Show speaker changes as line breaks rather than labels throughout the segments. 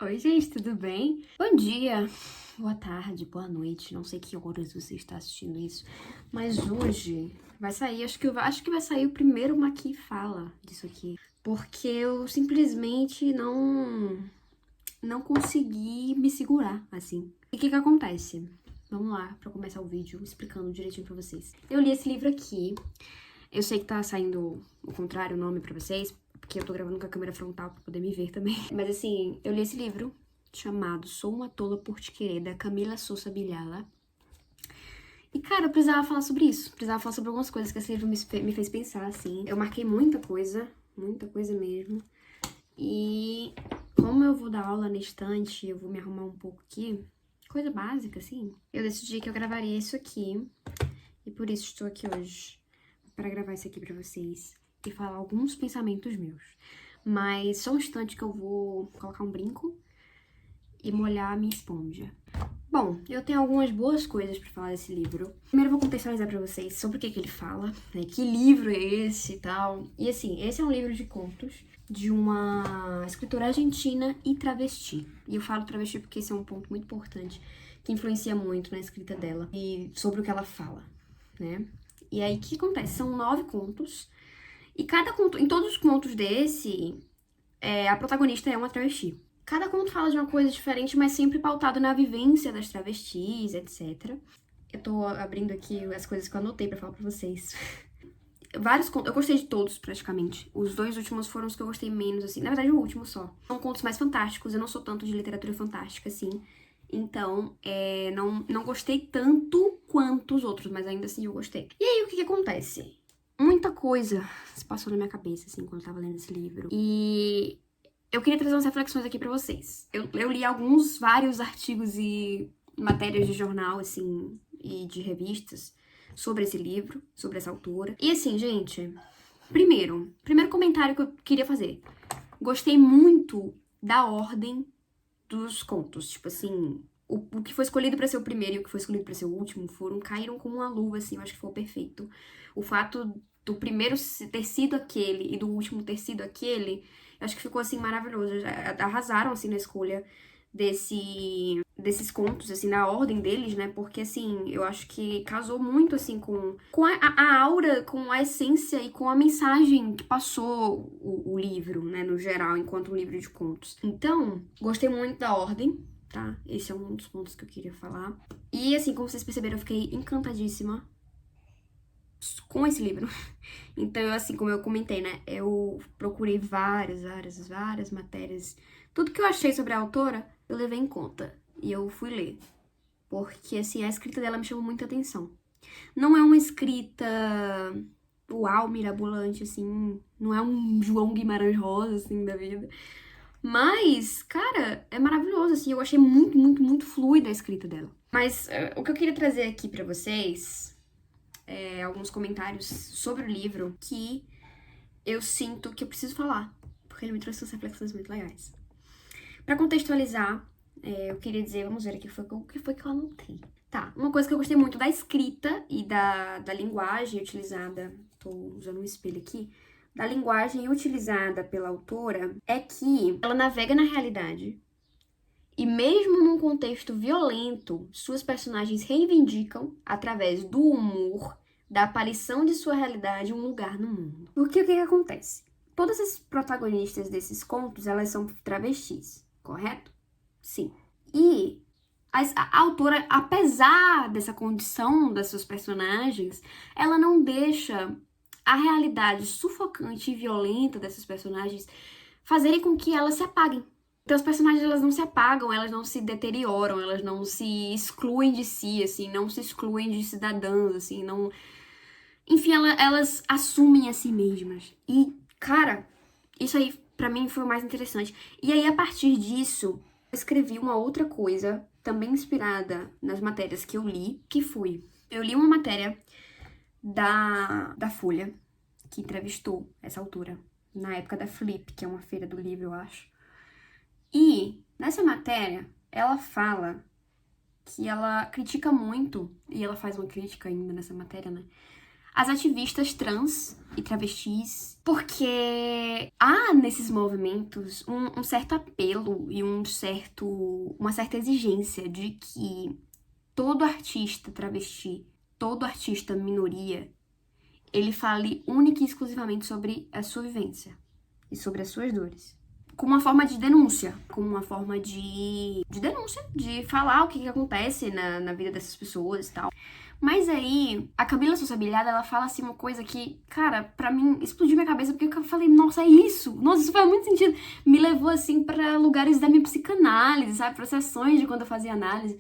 Oi, gente, tudo bem? Bom dia, boa tarde, boa noite. Não sei que horas você está assistindo isso, mas hoje vai sair, acho que vai sair o primeiro Maqui Fala disso aqui, porque eu simplesmente não consegui me segurar, assim. E o que acontece? Vamos lá, pra começar o vídeo explicando direitinho pra vocês. Eu li esse livro aqui. Eu sei que tá saindo o contrário o nome pra vocês, porque eu tô gravando com a câmera frontal pra poder me ver também. Mas assim, eu li esse livro chamado Sou uma Tola por Te Querer, da Camila Sousa Bilhalla. E, cara, eu precisava falar sobre isso. Precisava falar sobre algumas coisas que esse livro me fez pensar, assim. Eu marquei muita coisa mesmo. E como eu vou dar aula na estante, eu vou me arrumar um pouco aqui, coisa básica, assim, eu decidi que eu gravaria isso aqui. E por isso estou aqui hoje, para gravar isso aqui pra vocês e falar alguns pensamentos meus. Mas só um instante que eu vou colocar um brinco e molhar a minha esponja. Bom, eu tenho algumas boas coisas pra falar desse livro. Primeiro eu vou contextualizar pra vocês sobre o que ele fala, né? Que livro é esse e tal. E assim, esse é um livro de contos de uma escritora argentina e travesti. E eu falo travesti porque esse é um ponto muito importante que influencia muito na escrita dela e sobre o que ela fala, né? E aí, o que acontece? São 9 contos. E cada conto, em todos os contos desse, a protagonista é uma travesti. Cada conto fala de uma coisa diferente, mas sempre pautado na vivência das travestis, etc. Eu tô abrindo aqui as coisas que eu anotei pra falar pra vocês. Vários contos, eu gostei de todos, praticamente. Os 2 últimos foram os que eu gostei menos, assim. Na verdade, o último só. São contos mais fantásticos, eu não sou tanto de literatura fantástica, assim. Então, não gostei tanto quanto os outros, mas ainda assim eu gostei. E aí, o que acontece? Muita coisa se passou na minha cabeça, assim, quando eu tava lendo esse livro. E eu queria trazer umas reflexões aqui pra vocês. Eu li vários artigos e matérias de jornal, assim, e de revistas sobre esse livro, sobre essa autora. E assim, gente, primeiro comentário que eu queria fazer. Gostei muito da ordem dos contos. Tipo assim, o que foi escolhido pra ser o primeiro e o que foi escolhido pra ser o último caíram como uma luva, assim, eu acho que foi perfeito. O fato do primeiro ter sido aquele e do último ter sido aquele, eu acho que ficou, assim, maravilhoso. Arrasaram, assim, na escolha desses contos, assim, na ordem deles, né? Porque, assim, eu acho que casou muito, assim, com a aura, com a essência e com a mensagem que passou o livro, né, no geral, enquanto um livro de contos. Então, gostei muito da ordem, tá? Esse é um dos pontos que eu queria falar. E, assim, como vocês perceberam, eu fiquei encantadíssima com esse livro. Então, assim, como eu comentei, né, eu procurei várias matérias. Tudo que eu achei sobre a autora, eu levei em conta. E eu fui ler. Porque, assim, a escrita dela me chamou muita atenção. Não é uma escrita, uau, mirabolante, assim. Não é um João Guimarães Rosa, assim, da vida. Mas, cara, é maravilhoso, assim. Eu achei muito fluida a escrita dela. Mas o que eu queria trazer aqui pra vocês alguns comentários sobre o livro que eu sinto que eu preciso falar, porque ele me trouxe umas reflexões muito legais. Pra contextualizar, eu queria dizer, vamos ver aqui o que foi que eu anotei. Tá, uma coisa que eu gostei muito da escrita e da linguagem utilizada, tô usando um espelho aqui, da linguagem utilizada pela autora, é que ela navega na realidade e mesmo num contexto violento, suas personagens reivindicam, através do humor, da aparição de sua realidade, um lugar no mundo. Porque o que acontece? Todas as protagonistas desses contos, elas são travestis, correto? Sim. E a autora, apesar dessa condição das suas personagens, ela não deixa a realidade sufocante e violenta dessas personagens fazerem com que elas se apaguem. Então, as personagens, elas não se apagam, elas não se deterioram, elas não se excluem de si, assim, não se excluem de cidadãs, assim, não... Enfim, elas assumem a si mesmas. E, cara, isso aí, pra mim, foi o mais interessante. E aí, a partir disso, eu escrevi uma outra coisa, também inspirada nas matérias que eu li, que foi... Eu li uma matéria da Folha, que entrevistou essa autora, na época da Flip, que é uma feira do livro, eu acho. E nessa matéria, ela fala que ela critica muito, e ela faz uma crítica ainda nessa matéria, né? as ativistas trans e travestis, porque há nesses movimentos um certo apelo e uma certa exigência de que todo artista travesti, todo artista minoria, ele fale única e exclusivamente sobre a sua vivência e sobre as suas dores. Com uma forma de denúncia, com uma forma de denúncia, de falar o que acontece na vida dessas pessoas e tal. Mas aí, a Camila Sossabiliada, ela fala assim uma coisa que, cara, pra mim, explodiu minha cabeça, porque eu falei, nossa, é isso! Nossa, isso faz muito sentido. Me levou, assim, pra lugares da minha psicanálise, sabe? Pra sessões de quando eu fazia análise.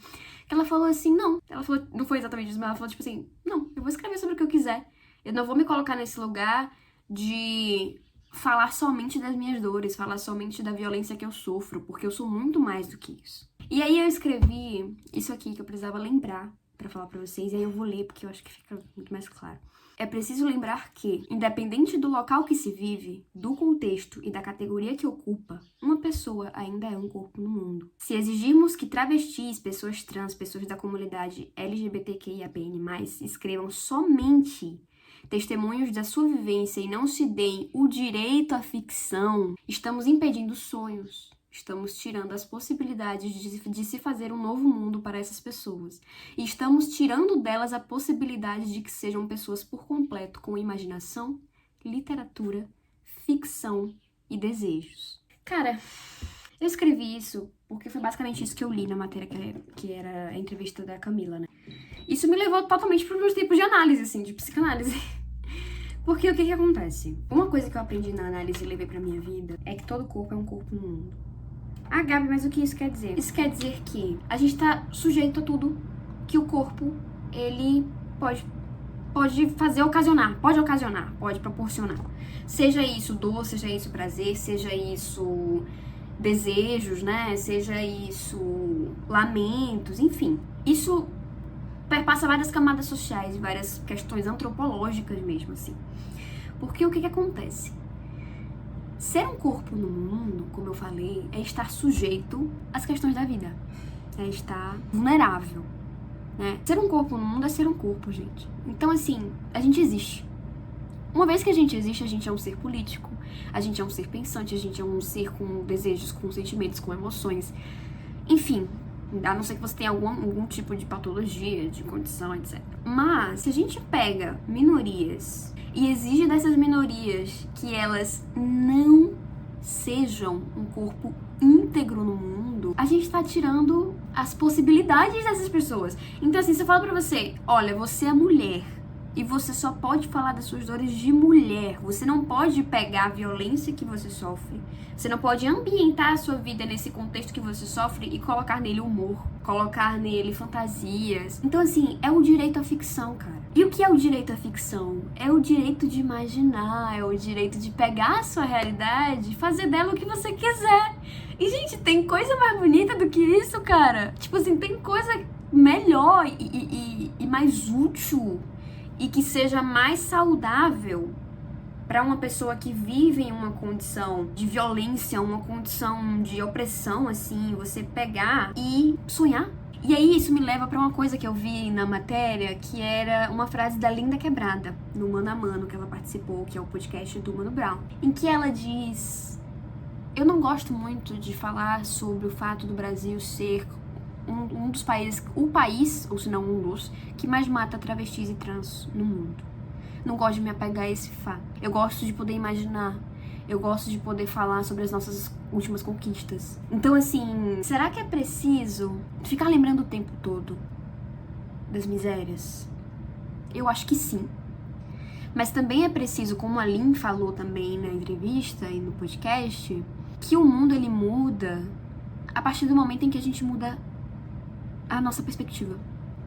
Que ela falou assim, não. Ela falou, não foi exatamente isso, mas ela falou, tipo assim, não, eu vou escrever sobre o que eu quiser. Eu não vou me colocar nesse lugar de falar somente das minhas dores, falar somente da violência que eu sofro, porque eu sou muito mais do que isso. E aí eu escrevi isso aqui que eu precisava lembrar pra falar pra vocês, e aí eu vou ler porque eu acho que fica muito mais claro. É preciso lembrar que, independente do local que se vive, do contexto e da categoria que ocupa, uma pessoa ainda é um corpo no mundo. Se exigirmos que travestis, pessoas trans, pessoas da comunidade LGBTQIAPN+, escrevam somente testemunhos da sua vivência e não se deem o direito à ficção, estamos impedindo sonhos. Estamos tirando as possibilidades de se fazer um novo mundo para essas pessoas. E estamos tirando delas a possibilidade de que sejam pessoas por completo com imaginação, literatura, ficção e desejos. Cara, eu escrevi isso porque foi basicamente isso que eu li na matéria que era a entrevista da Camila, né? Isso me levou totalmente para os meus tempos de análise, assim, de psicanálise. Porque o que acontece? Uma coisa que eu aprendi na análise e levei pra minha vida é que todo corpo é um corpo no mundo. Ah, Gabi, mas o que isso quer dizer? Isso quer dizer que a gente tá sujeito a tudo que o corpo, ele pode fazer pode proporcionar. Seja isso dor, seja isso prazer, seja isso desejos, né? Seja isso lamentos, enfim. Isso perpassa várias camadas sociais e várias questões antropológicas mesmo, assim. Porque o que acontece? Ser um corpo no mundo, como eu falei, é estar sujeito às questões da vida. É estar vulnerável, né? Ser um corpo no mundo é ser um corpo, gente. Então, assim, a gente existe. Uma vez que a gente existe, a gente é um ser político, a gente é um ser pensante, a gente é um ser com desejos, com sentimentos, com emoções. Enfim, a não ser que você tenha algum tipo de patologia, de condição, etc. Mas, se a gente pega minorias e exige dessas minorias que elas não sejam um corpo íntegro no mundo, a gente tá tirando as possibilidades dessas pessoas. Então, assim, se eu falo pra você, olha, você é mulher, e você só pode falar das suas dores de mulher. Você não pode pegar a violência que você sofre. Você não pode ambientar a sua vida nesse contexto que você sofre e colocar nele humor, colocar nele fantasias. Então, assim, é o direito à ficção, cara. E o que é o direito à ficção? É o direito de imaginar, é o direito de pegar a sua realidade e fazer dela o que você quiser. E, gente, tem coisa mais bonita do que isso, cara? Tipo assim, tem coisa melhor e mais útil e que seja mais saudável para uma pessoa que vive em uma condição de violência, uma condição de opressão, assim, você pegar e sonhar. E aí isso me leva para uma coisa que eu vi na matéria, que era uma frase da Linda Quebrada, no Mano a Mano, que ela participou, que é o podcast do Mano Brown, em que ela diz: eu não gosto muito de falar sobre o fato do Brasil ser um dos países, o país, ou se não um dos, que mais mata travestis e trans no mundo. Não gosto de me apegar a esse fato. Eu gosto de poder imaginar. Eu gosto de poder falar sobre as nossas últimas conquistas. Então, assim, será que é preciso ficar lembrando o tempo todo das misérias? Eu acho que sim. Mas também é preciso, como a Lin falou também na entrevista e no podcast, que o mundo, ele muda a partir do momento em que a gente muda a nossa perspectiva.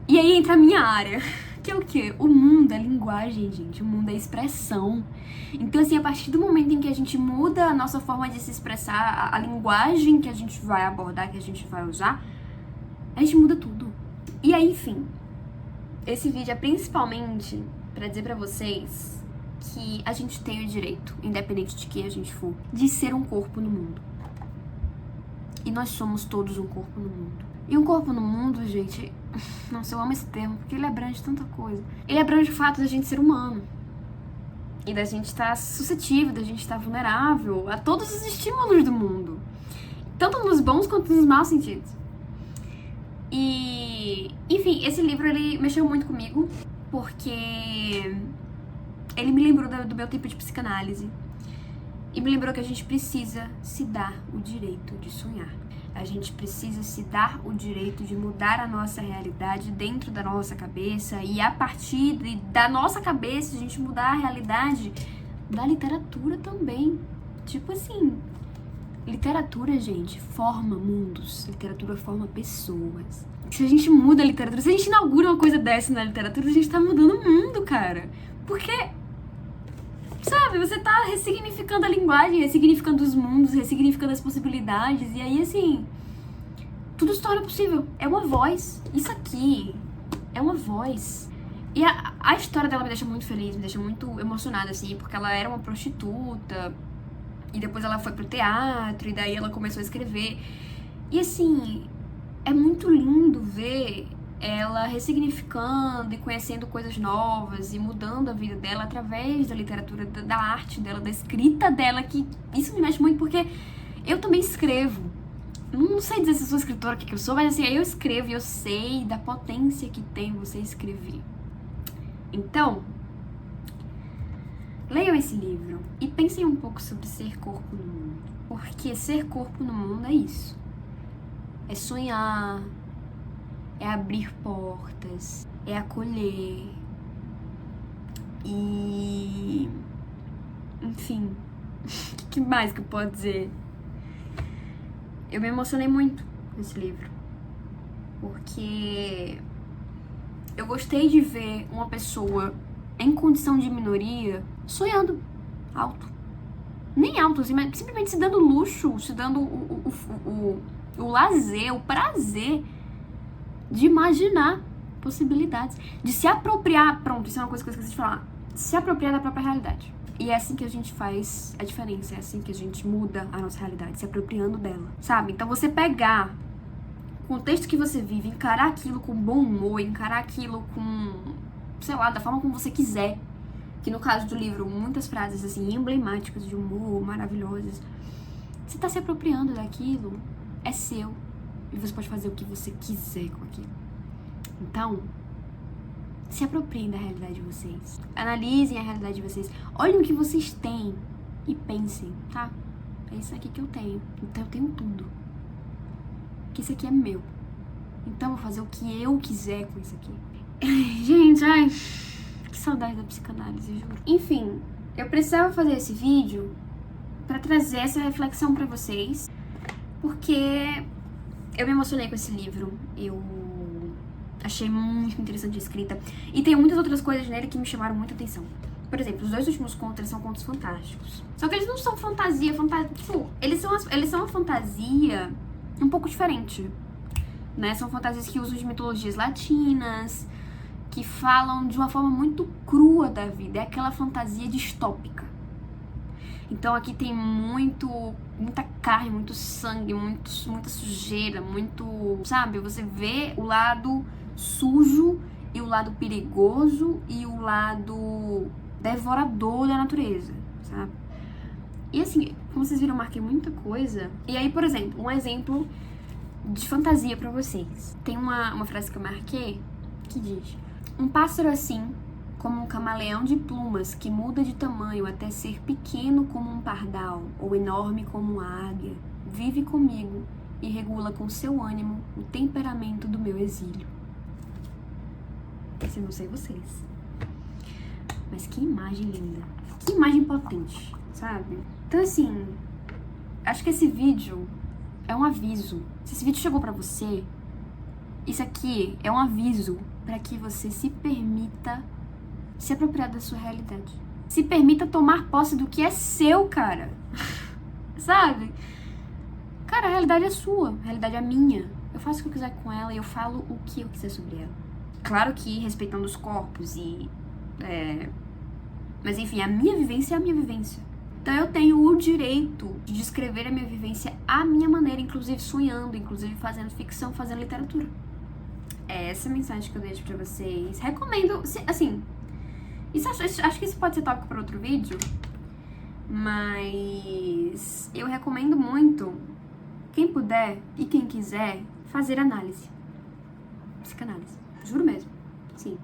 E aí entra a minha área, que é o quê? O mundo é linguagem, gente. O mundo é expressão. Então, assim, a partir do momento em que a gente muda a nossa forma de se expressar, a linguagem que a gente vai abordar, que a gente vai usar, a gente muda tudo. E aí, enfim, esse vídeo é principalmente pra dizer pra vocês que a gente tem o direito, independente de quem a gente for, de ser um corpo no mundo. E nós somos todos um corpo no mundo. E um corpo no mundo, gente, nossa, eu amo esse termo, porque ele abrange tanta coisa. Ele abrange o fato da gente ser humano. E da gente estar suscetível, da gente estar vulnerável a todos os estímulos do mundo. Tanto nos bons quanto nos maus sentidos. E, enfim, esse livro, ele mexeu muito comigo, porque ele me lembrou do meu tempo de psicanálise. E me lembrou que a gente precisa se dar o direito de sonhar. A gente precisa se dar o direito de mudar a nossa realidade dentro da nossa cabeça. E a partir da nossa cabeça, a gente mudar a realidade da literatura também. Tipo assim, literatura, gente, forma mundos. Literatura forma pessoas. Se a gente muda a literatura, se a gente inaugura uma coisa dessa na literatura, a gente tá mudando o mundo, cara. Porque, sabe, você tá ressignificando a linguagem, ressignificando os mundos, ressignificando as possibilidades. E aí, assim, tudo se torna possível. É uma voz. Isso aqui é uma voz. E a história dela me deixa muito feliz, me deixa muito emocionada, assim, porque ela era uma prostituta. E depois ela foi pro teatro, e daí ela começou a escrever. E assim, é muito lindo ver ela ressignificando e conhecendo coisas novas e mudando a vida dela através da literatura, da arte dela, da escrita dela, que isso me mexe muito porque eu também escrevo. Não sei dizer se eu sou escritora, o que eu sou, mas assim, eu escrevo e eu sei da potência que tem você escrever. Então, leiam esse livro e pensem um pouco sobre ser corpo no mundo. Porque ser corpo no mundo é isso. É sonhar, é abrir portas, é acolher. E... enfim, o que mais que eu posso dizer? Eu me emocionei muito com esse livro. Porque eu gostei de ver uma pessoa em condição de minoria sonhando alto. Nem alto, assim, mas simplesmente se dando luxo, se dando o lazer, o prazer de imaginar possibilidades, de se apropriar, pronto, isso é uma coisa que eu esqueci de falar, se apropriar da própria realidade. E é assim que a gente faz a diferença, é assim que a gente muda a nossa realidade, se apropriando dela, sabe? Então você pegar o contexto que você vive, encarar aquilo com bom humor, encarar aquilo com, sei lá, da forma como você quiser. Que no caso do livro, muitas frases assim, emblemáticas de humor, maravilhosas. Você tá se apropriando daquilo, é seu. E você pode fazer o que você quiser com aquilo. Então, se apropriem da realidade de vocês. Analisem a realidade de vocês. Olhem o que vocês têm e pensem, tá? É isso aqui que eu tenho. Então eu tenho tudo. Porque isso aqui é meu. Então eu vou fazer o que eu quiser com isso aqui. Gente, ai... que saudade da psicanálise, juro. Enfim, eu precisava fazer esse vídeo pra trazer essa reflexão pra vocês, porque eu me emocionei com esse livro, eu achei muito interessante a escrita, e tem muitas outras coisas nele que me chamaram muita atenção. Por exemplo, os 2 últimos contos, eles são contos fantásticos. Só que eles não são fantasia, tipo, eles são uma fantasia um pouco diferente, né? São fantasias que usam de mitologias latinas, que falam de uma forma muito crua da vida, é aquela fantasia distópica. Então aqui tem muita carne, muito sangue, muita sujeira, muito, sabe? Você vê o lado sujo e o lado perigoso e o lado devorador da natureza, sabe? E assim, como vocês viram, eu marquei muita coisa. E aí, por exemplo, um exemplo de fantasia pra vocês. Tem uma frase que eu marquei que diz: um pássaro assim, como um camaleão de plumas que muda de tamanho até ser pequeno como um pardal ou enorme como uma águia, vive comigo e regula com seu ânimo o temperamento do meu exílio. Esse eu não sei vocês. Mas que imagem linda. Que imagem potente, sabe? Então assim, acho que esse vídeo é um aviso. Se esse vídeo chegou pra você, isso aqui é um aviso para que você se permita se apropriar da sua realidade. Se permita tomar posse do que é seu, cara. Sabe? Cara, a realidade é sua, a realidade é minha. Eu faço o que eu quiser com ela e eu falo o que eu quiser sobre ela. Claro que respeitando os corpos e... mas enfim, a minha vivência é a minha vivência. Então eu tenho o direito de descrever a minha vivência à minha maneira, inclusive sonhando, inclusive fazendo ficção, fazendo literatura. É essa mensagem que eu deixo pra vocês. Recomendo, assim, acho que isso pode ser tópico para outro vídeo, mas eu recomendo muito, quem puder e quem quiser, fazer análise. Psicanálise. Juro mesmo. Sim.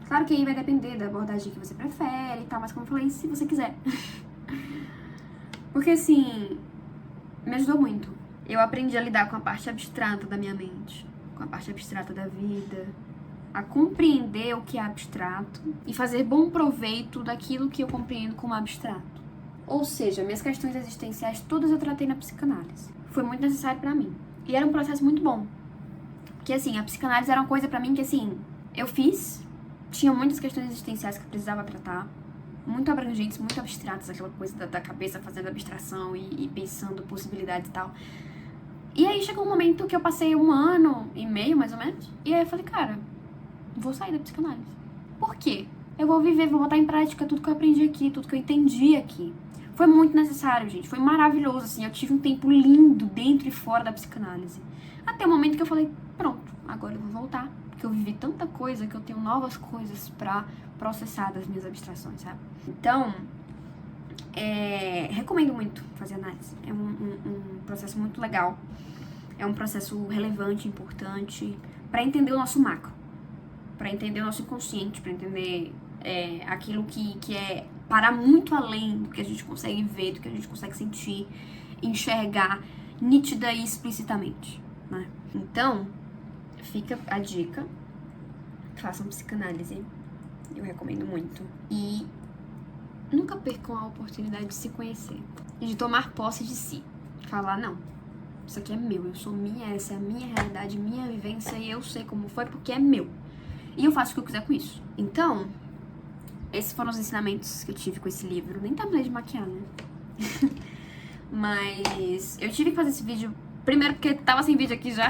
Claro que aí vai depender da abordagem que você prefere e tal, mas como eu falei, se você quiser. Porque assim, me ajudou muito. Eu aprendi a lidar com a parte abstrata da minha mente, com a parte abstrata da vida, a compreender o que é abstrato e fazer bom proveito daquilo que eu compreendo como abstrato. Ou seja, minhas questões existenciais todas eu tratei na psicanálise. Foi muito necessário pra mim. E era um processo muito bom. Porque assim, a psicanálise era uma coisa pra mim que assim, eu fiz, tinha muitas questões existenciais que eu precisava tratar, muito abrangentes, muito abstratas, aquela coisa da cabeça fazendo abstração e pensando possibilidades e tal. E aí chegou um momento que eu passei 1 ano e meio, mais ou menos, e aí eu falei, cara, vou sair da psicanálise. Por quê? Eu vou viver, vou botar em prática tudo que eu aprendi aqui, tudo que eu entendi aqui. Foi muito necessário, gente, foi maravilhoso, assim, eu tive um tempo lindo dentro e fora da psicanálise. Até o momento que eu falei, pronto, agora eu vou voltar, porque eu vivi tanta coisa que eu tenho novas coisas pra processar das minhas abstrações, sabe? Então, recomendo muito fazer análise. É um processo muito legal. É um processo relevante, importante, pra entender o nosso macro, pra entender o nosso inconsciente, pra entender aquilo que é para muito além do que a gente consegue ver, do que a gente consegue sentir, enxergar nítida e explicitamente, né? Então, fica a dica, façam psicanálise, eu recomendo muito. E nunca percam a oportunidade de se conhecer e de tomar posse de si. Falar, não, isso aqui é meu, eu sou minha, essa é a minha realidade, minha vivência e eu sei como foi porque é meu. E eu faço o que eu quiser com isso. Então, esses foram os ensinamentos que eu tive com esse livro. Nem terminei de maquiar, né? Mas eu tive que fazer esse vídeo, primeiro porque tava sem vídeo aqui já,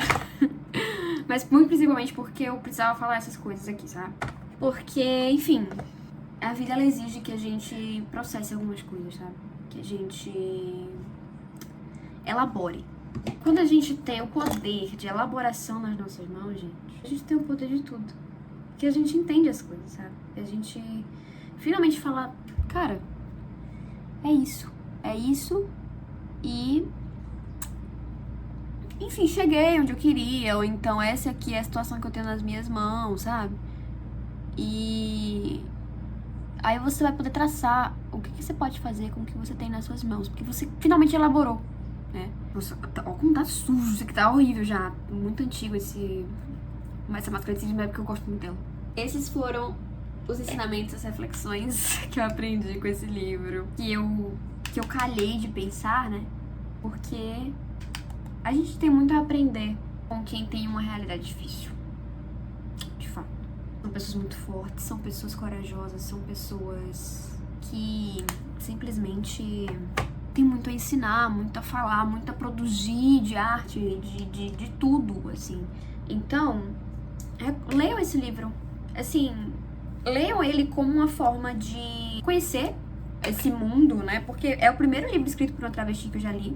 mas muito principalmente porque eu precisava falar essas coisas aqui, sabe? Porque, enfim, a vida ela exige que a gente processe algumas coisas, sabe? Que a gente elabore. Quando a gente tem o poder de elaboração nas nossas mãos, gente, a gente tem o poder de tudo. Que a gente entende as coisas, sabe? A gente finalmente fala, cara, é isso e enfim, cheguei onde eu queria, ou então essa aqui é a situação que eu tenho nas minhas mãos, sabe? E aí você vai poder traçar o que você pode fazer com o que você tem nas suas mãos, porque você finalmente elaborou, né? Nossa, ó como tá sujo, isso aqui tá horrível já, muito antigo essa máscara de cílios, porque eu gosto muito dela. Esses foram os ensinamentos, as reflexões que eu aprendi com esse livro, que eu calhei de pensar, né? Porque a gente tem muito a aprender com quem tem uma realidade difícil. De fato. São pessoas muito fortes, são pessoas corajosas, são pessoas que simplesmente têm muito a ensinar, muito a falar, muito a produzir de arte, de tudo, assim. Então, leiam esse livro. Assim, leiam ele como uma forma de conhecer esse mundo, né? Porque é o primeiro livro escrito por uma travesti que eu já li.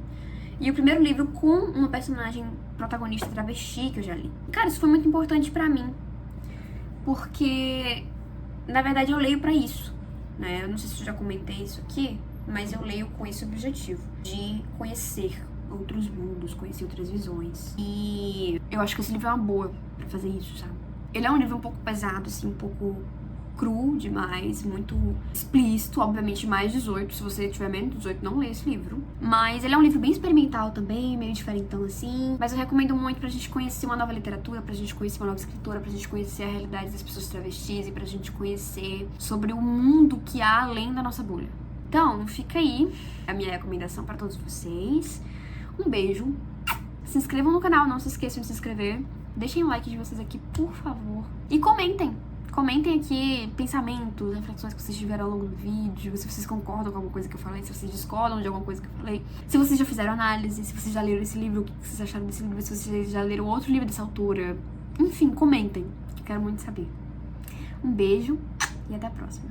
E o primeiro livro com uma personagem protagonista travesti que eu já li. Cara, isso foi muito importante pra mim. Porque, na verdade, eu leio pra isso, né? Eu não sei se eu já comentei isso aqui, mas eu leio com esse objetivo. De conhecer outros mundos, conhecer outras visões. E eu acho que esse livro é uma boa pra fazer isso, sabe? Ele é um livro um pouco pesado, assim, um pouco cru demais, muito explícito, obviamente mais 18, se você tiver menos de 18 não lê esse livro. Mas ele é um livro bem experimental também, meio diferentão assim, mas eu recomendo muito pra gente conhecer uma nova literatura, pra gente conhecer uma nova escritora, pra gente conhecer a realidade das pessoas travestis e pra gente conhecer sobre o mundo que há além da nossa bolha. Então, fica aí a minha recomendação pra todos vocês. Um beijo, se inscrevam no canal, não se esqueçam de se inscrever. Deixem o like de vocês aqui, por favor. E comentem. Comentem aqui pensamentos, reflexões que vocês tiveram ao longo do vídeo, se vocês concordam com alguma coisa que eu falei, se vocês discordam de alguma coisa que eu falei, se vocês já fizeram análise, se vocês já leram esse livro, o que vocês acharam desse livro, se vocês já leram outro livro dessa autora. Enfim, comentem, que eu quero muito saber. Um beijo e até a próxima.